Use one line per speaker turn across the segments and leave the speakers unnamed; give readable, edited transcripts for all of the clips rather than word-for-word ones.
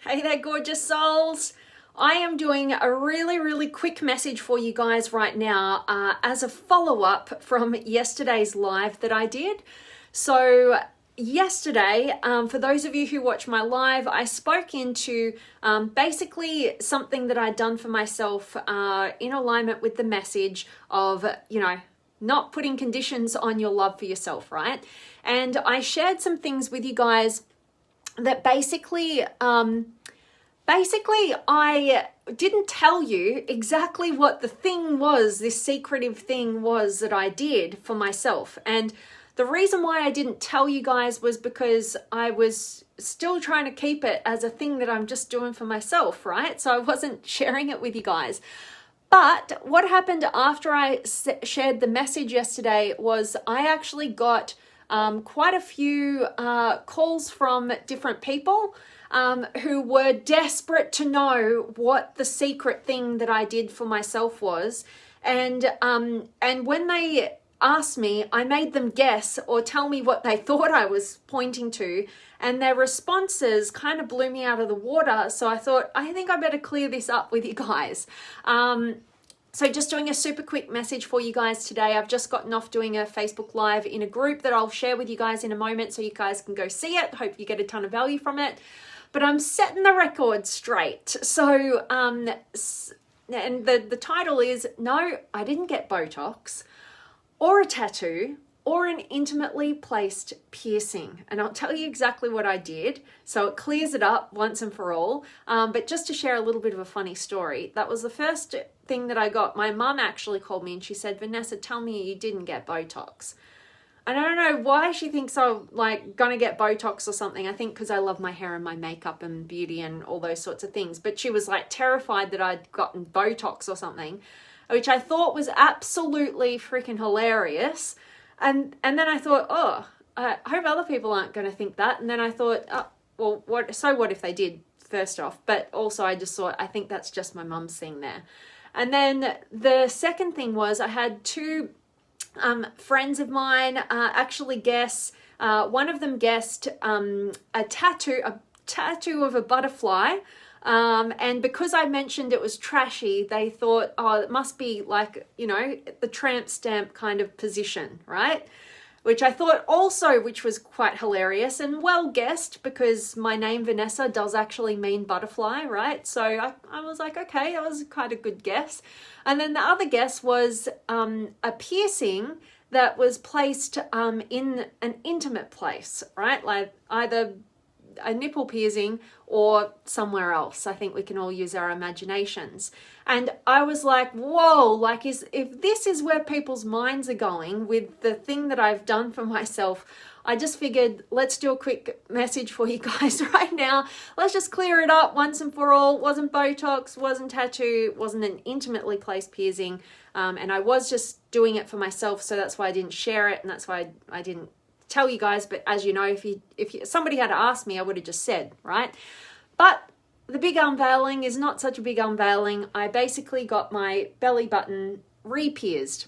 Hey there, gorgeous souls. I am doing a really quick message for you guys right now as a follow-up from yesterday's live that I did. So yesterday, for those of you who watch my live, I spoke into basically something that I'd done for myself in alignment with the message of, not putting conditions on your love for yourself, right? And I shared some things with you guys that basically I didn't tell you exactly what the thing was, this secretive thing was that I did for myself. And the reason why I didn't tell you guys was because I was still trying to keep it as a thing that I'm just doing for myself, right? So I wasn't sharing it with you guys. But what happened after I shared the message yesterday was I actually got quite a few calls from different people who were desperate to know what the secret thing that I did for myself was. And when they asked me, I made them guess or tell me what they thought I was pointing to, and their responses kind of blew me out of the water. So I thought, I think I better clear this up with you guys. So just doing a super quick message for you guys today. I've just gotten off doing a Facebook Live in a group that I'll share with you guys in a moment so you guys can go see it. Hope you get a ton of value from it. But I'm setting the record straight. So, and the title is, no, I didn't get BOTOX or a tattoo or an intimately placed piercing. And I'll tell you exactly what I did, so it clears it up once and for all. But just to share a little bit of a funny story, that was the first thing that I got. My mum actually called me and she said, Vanessa, tell me you didn't get BOTOX. And I don't know why she thinks I'm gonna get BOTOX or something. I think because I love my hair and my makeup and beauty and all those sorts of things. But she was terrified that I'd gotten BOTOX or something, which I thought was absolutely freaking hilarious. And then I thought, I hope other people aren't going to think that. And then I thought, well, what if they did, first off? But also I just thought, I think that's just my mum's thing there. And then the second thing was I had two friends of mine actually guess. One of them guessed a tattoo of a butterfly. And because I mentioned it was trashy, they thought, oh, it must be the tramp stamp kind of position, right? Which I thought also, which was quite hilarious and well guessed, because my name Vanessa does actually mean butterfly, right? So I was like, okay, that was quite a good guess. And then the other guess was a piercing that was placed in an intimate place, right? Like either a nipple piercing or somewhere else. I think we can all use our imaginations. And I was like, whoa, if this is where people's minds are going with the thing that I've done for myself, I just figured, let's do a quick message for you guys right now. Let's just clear it up once and for all. It wasn't BOTOX, wasn't tattoo, wasn't an intimately placed piercing. And I was just doing it for myself. So that's why I didn't share it. And that's why I didn't tell you guys. But as you know, if somebody had asked me, I would have just said, right? But the big unveiling is not such a big unveiling. I basically got my belly button re-pierced.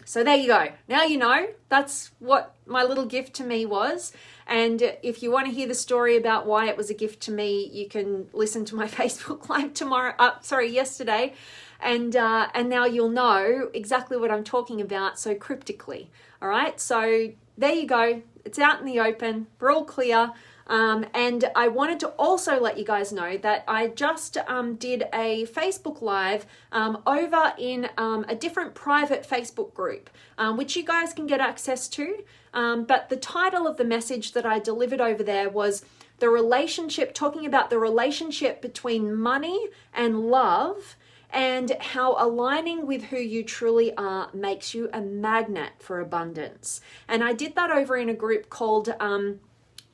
So there you go. Now you know. That's what my little gift to me was. And if you want to hear the story about why it was a gift to me, you can listen to my Facebook Live yesterday. And now you'll know exactly what I'm talking about so cryptically. All right. So there you go. It's out in the open. We're all clear. And I wanted to also let you guys know that I just did a Facebook Live over in a different private Facebook group, which you guys can get access to. But the title of the message that I delivered over there was talking about the relationship between money and love, and how aligning with who you truly are makes you a magnet for abundance. And I did that over in a group called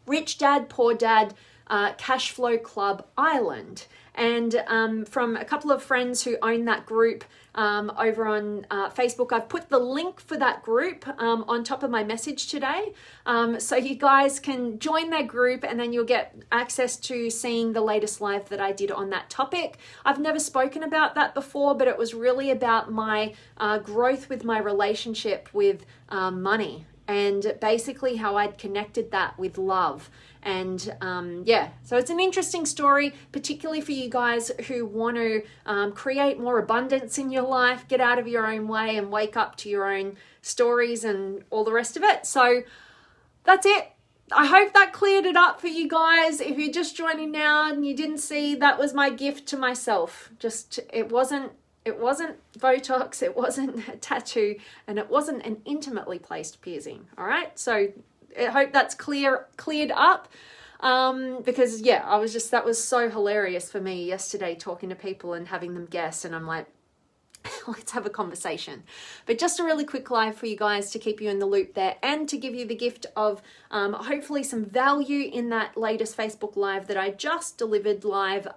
Rich Dad, Poor Dad, Cash Flow Club Island. And from a couple of friends who own that group over on Facebook, I've put the link for that group on top of my message today. So you guys can join that group and then you'll get access to seeing the latest live that I did on that topic. I've never spoken about that before, but it was really about my growth with my relationship with money and basically how I'd connected that with love. And yeah, so it's an interesting story, particularly for you guys who want to create more abundance in your life, get out of your own way and wake up to your own stories and all the rest of it. So that's it. I hope that cleared it up for you guys. If you're just joining now and you didn't see, that was my gift to myself. Just, it wasn't Botox, it wasn't a tattoo, and it wasn't an intimately placed piercing. All right, so I hope that's cleared up, because yeah, that was so hilarious for me yesterday, talking to people and having them guess, and I'm like, let's have a conversation. But just a really quick live for you guys to keep you in the loop there, and to give you the gift of hopefully some value in that latest Facebook Live that I just delivered live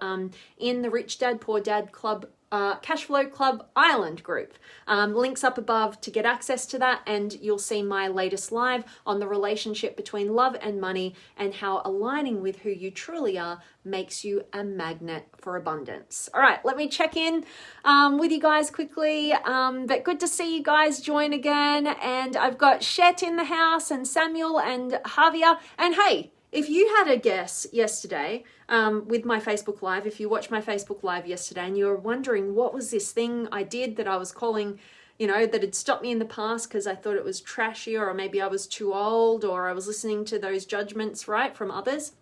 in the Rich Dad Poor Dad Club Cashflow Club Ireland group. Links up above to get access to that, and you'll see my latest live on the relationship between love and money, and how aligning with who you truly are makes you a magnet for abundance. All right, let me check in with you guys quickly, but good to see you guys join again. And I've got Shet in the house, and Samuel and Javier. And hey, if you had a guess yesterday with my Facebook Live, if you watched my Facebook Live yesterday and you were wondering what was this thing I did that I was calling, that had stopped me in the past because I thought it was trashy, or maybe I was too old, or I was listening to those judgments, right, from others,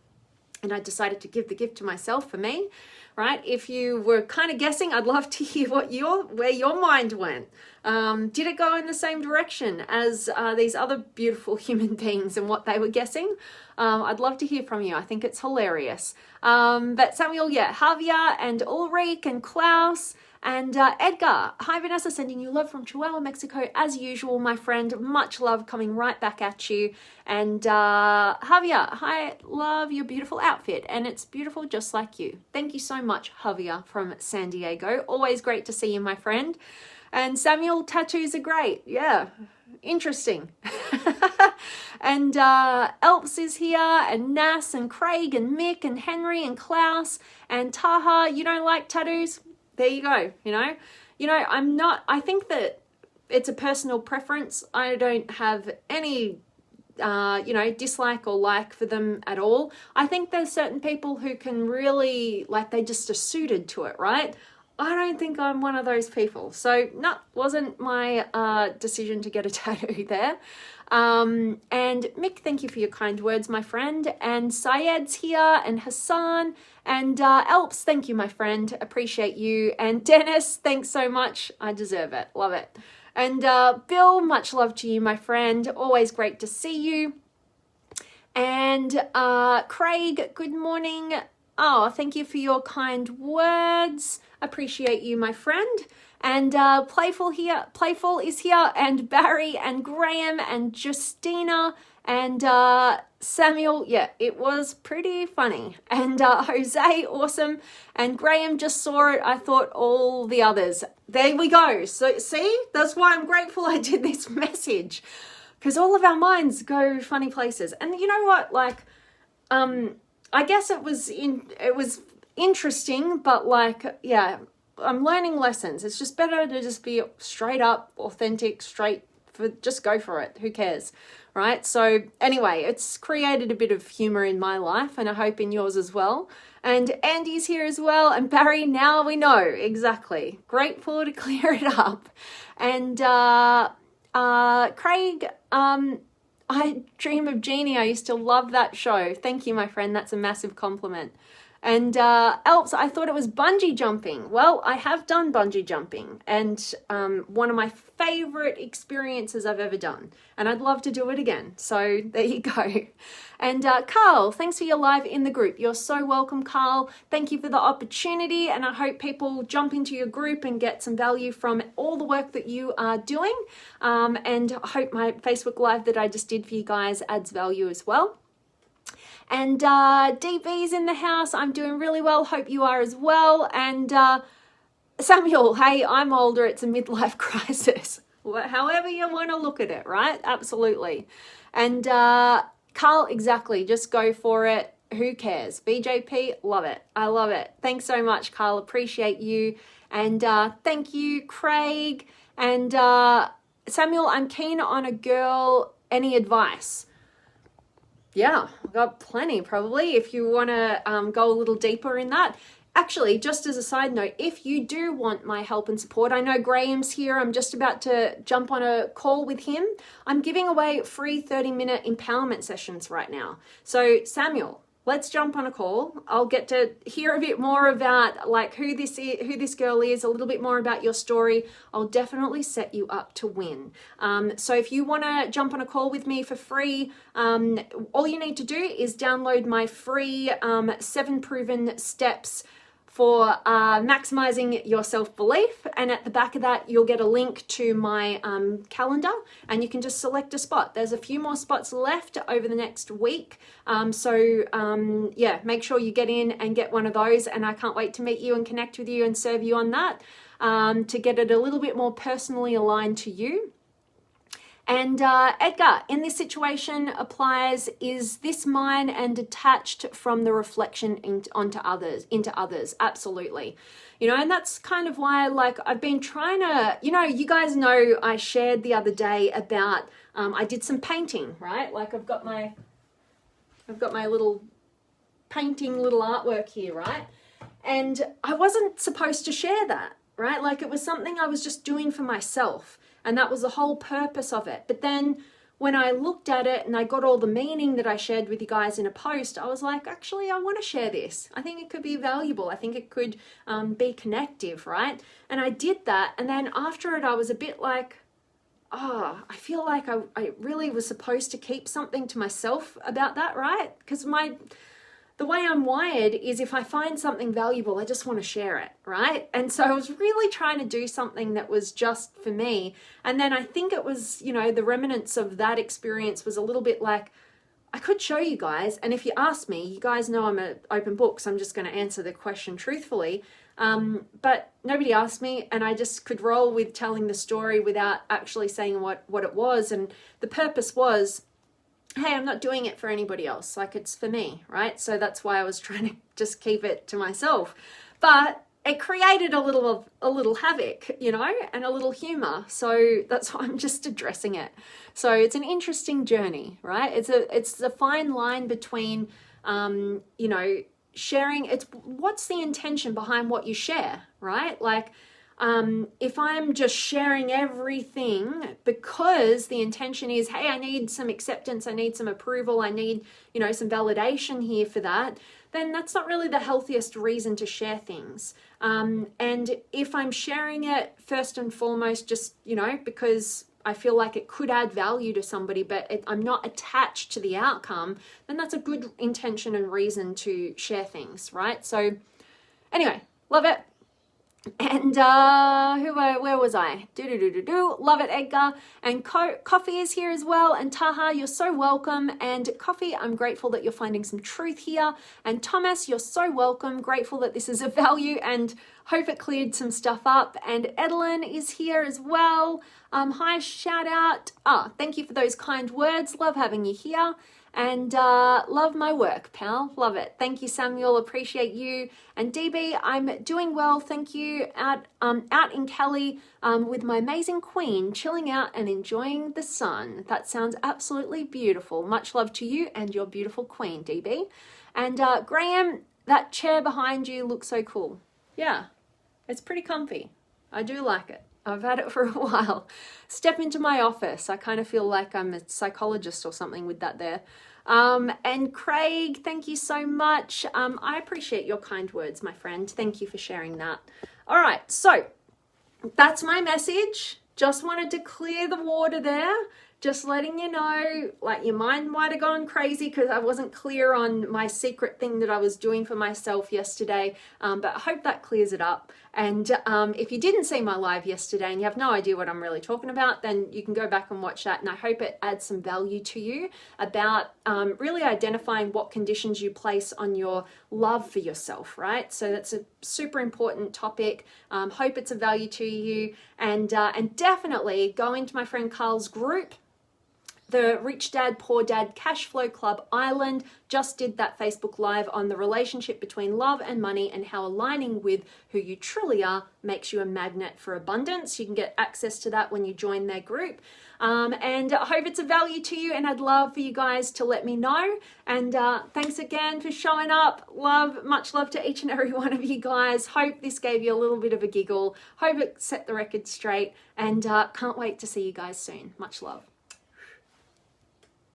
and I decided to give the gift to myself for me, right? If you were kind of guessing, I'd love to hear where your mind went. Did it go in the same direction as these other beautiful human beings and what they were guessing? I'd love to hear from you. I think it's hilarious. But Samuel, yeah, Javier and Ulrich and Klaus and Edgar. Hi, Vanessa, sending you love from Chihuahua, Mexico. As usual, my friend, much love coming right back at you. And Javier, hi, love your beautiful outfit. And it's beautiful just like you. Thank you so much, Javier from San Diego. Always great to see you, my friend. And Samuel, tattoos are great. Yeah, interesting. And Elps is here, and Nas and Craig and Mick and Henry and Klaus and Taha. You don't like tattoos? There you go. I think that it's a personal preference. I don't have any dislike or like for them at all. I think there's certain people who can really, they just are suited to it, right? I don't think I'm one of those people. So no, wasn't my decision to get a tattoo there. And Mick, thank you for your kind words, my friend. And Syed's here, and Hassan, and Alps, thank you, my friend. Appreciate you. And Dennis, thanks so much. I deserve it. Love it. And Bill, much love to you, my friend. Always great to see you. And Craig, good morning. Oh, thank you for your kind words. Appreciate you, my friend. And Playful is here, and Barry and Graham and Justina and Samuel. Yeah, it was pretty funny. And Jose, awesome. And Graham, just saw it. I thought all the others. There we go. So see, that's why I'm grateful I did this message, because all of our minds go funny places. And you know what? I guess it was interesting, but yeah, I'm learning lessons. It's just better to just be straight up, authentic, just go for it. Who cares, right? So anyway, it's created a bit of humor in my life, and I hope in yours as well. And Andy's here as well, and Barry, now we know exactly. Grateful to clear it up. And Craig, I Dream of Jeannie. I used to love that show. Thank you, my friend. That's a massive compliment. And Alps, I thought it was bungee jumping. Well, I have done bungee jumping, and one of my favorite experiences I've ever done. And I'd love to do it again. So there you go. And Carl, thanks for your live in the group. You're so welcome, Carl. Thank you for the opportunity. And I hope people jump into your group and get some value from all the work that you are doing. And I hope my Facebook Live that I just did for you guys adds value as well. And DB's in the house. I'm doing really well. Hope you are as well. And Samuel, hey, I'm older. It's a midlife crisis. However you want to look at it, right? Absolutely. And Carl, exactly. Just go for it. Who cares? BJP, love it. I love it. Thanks so much, Carl. Appreciate you. And thank you, Craig. And Samuel, I'm keen on a girl any advice? Yeah, I've got plenty probably if you want to go a little deeper in that. Actually, just as a side note, if you do want my help and support, I know Graham's here. I'm just about to jump on a call with him. I'm giving away free 30-minute empowerment sessions right now. So Samuel, let's jump on a call. I'll get to hear a bit more about like who this girl is, a little bit more about your story. I'll definitely set you up to win. So if you want to jump on a call with me for free, all you need to do is download my free 7 proven steps for maximizing your self-belief, and at the back of that you'll get a link to my calendar, and you can just select a spot. There's a few more spots left over the next week, yeah, make sure you get in and get one of those, and I can't wait to meet you and connect with you and serve you on that, to get it a little bit more personally aligned to you. And Edgar, in this situation applies, is this mine and detached from the reflection into others? Absolutely. You know, and that's kind of why, like, I've been trying to, you know, you guys know I shared the other day about, I did some painting, right? Like I've got my little painting, little artwork here, right? And I wasn't supposed to share that, right? Like it was something I was just doing for myself. And that was the whole purpose of it. But then when I looked at it and I got all the meaning that I shared with you guys in a post, I was like, actually, I want to share this. I think it could be valuable. I think it could be connective, right? And I did that. And then after it, I was a bit like, oh, I feel like I really was supposed to keep something to myself about that, right? Because the way I'm wired is if I find something valuable, I just want to share it, right? And so I was really trying to do something that was just for me. And then I think it was, you know, the remnants of that experience was a little bit like, I could show you guys. And if you ask me, you guys know I'm an open book, so I'm just going to answer the question truthfully. But nobody asked me, and I just could roll with telling the story without actually saying what it was. And the purpose was, hey, I'm not doing it for anybody else. Like it's for me, right? So that's why I was trying to just keep it to myself. But it created a little havoc, you know, and a little humor. So that's why I'm just addressing it. So it's an interesting journey, right? It's a fine line between, you know, sharing. It's what's the intention behind what you share, right? Like, if I'm just sharing everything because the intention is, hey, I need some acceptance, I need some approval, I need, you know, some validation here for that, then that's not really the healthiest reason to share things. And if I'm sharing it first and foremost, just, you know, because I feel like it could add value to somebody, but I'm not attached to the outcome, then that's a good intention and reason to share things, right? So anyway, love it. And where was I? Love it, Edgar. And Coffee is here as well. And Taha, you're so welcome. And Coffee, I'm grateful that you're finding some truth here. And Thomas, you're so welcome. Grateful that this is of value and hope it cleared some stuff up. And Edelyn is here as well. Hi, shout out. Thank you for those kind words. Love having you here. And love my work, pal. Love it. Thank you, Samuel. Appreciate you. And DB, I'm doing well. Thank you. Out in Cali with my amazing queen, chilling out and enjoying the sun. That sounds absolutely beautiful. Much love to you and your beautiful queen, DB. And Graham, that chair behind you looks so cool. Yeah, it's pretty comfy. I do like it. I've had it for a while. Step into my office. I kind of feel like I'm a psychologist or something with that there. And Craig, thank you so much. I appreciate your kind words, my friend. Thank you for sharing that. All right, so that's my message. Just wanted to clear the water there. Just letting you know, like your mind might have gone crazy because I wasn't clear on my secret thing that I was doing for myself yesterday. But I hope that clears it up. And if you didn't see my live yesterday and you have no idea what I'm really talking about, then you can go back and watch that. And I hope it adds some value to you about really identifying what conditions you place on your love for yourself, right? So that's a super important topic. Hope it's of value to you. And definitely go into my friend Carl's group. The Rich Dad, Poor Dad Cash Flow Club Island just did that Facebook Live on the relationship between love and money and how aligning with who you truly are makes you a magnet for abundance. You can get access to that when you join their group. And I hope it's of value to you, and I'd love for you guys to let me know. And thanks again for showing up. Much love to each and every one of you guys. Hope this gave you a little bit of a giggle. Hope it set the record straight, and can't wait to see you guys soon. Much love.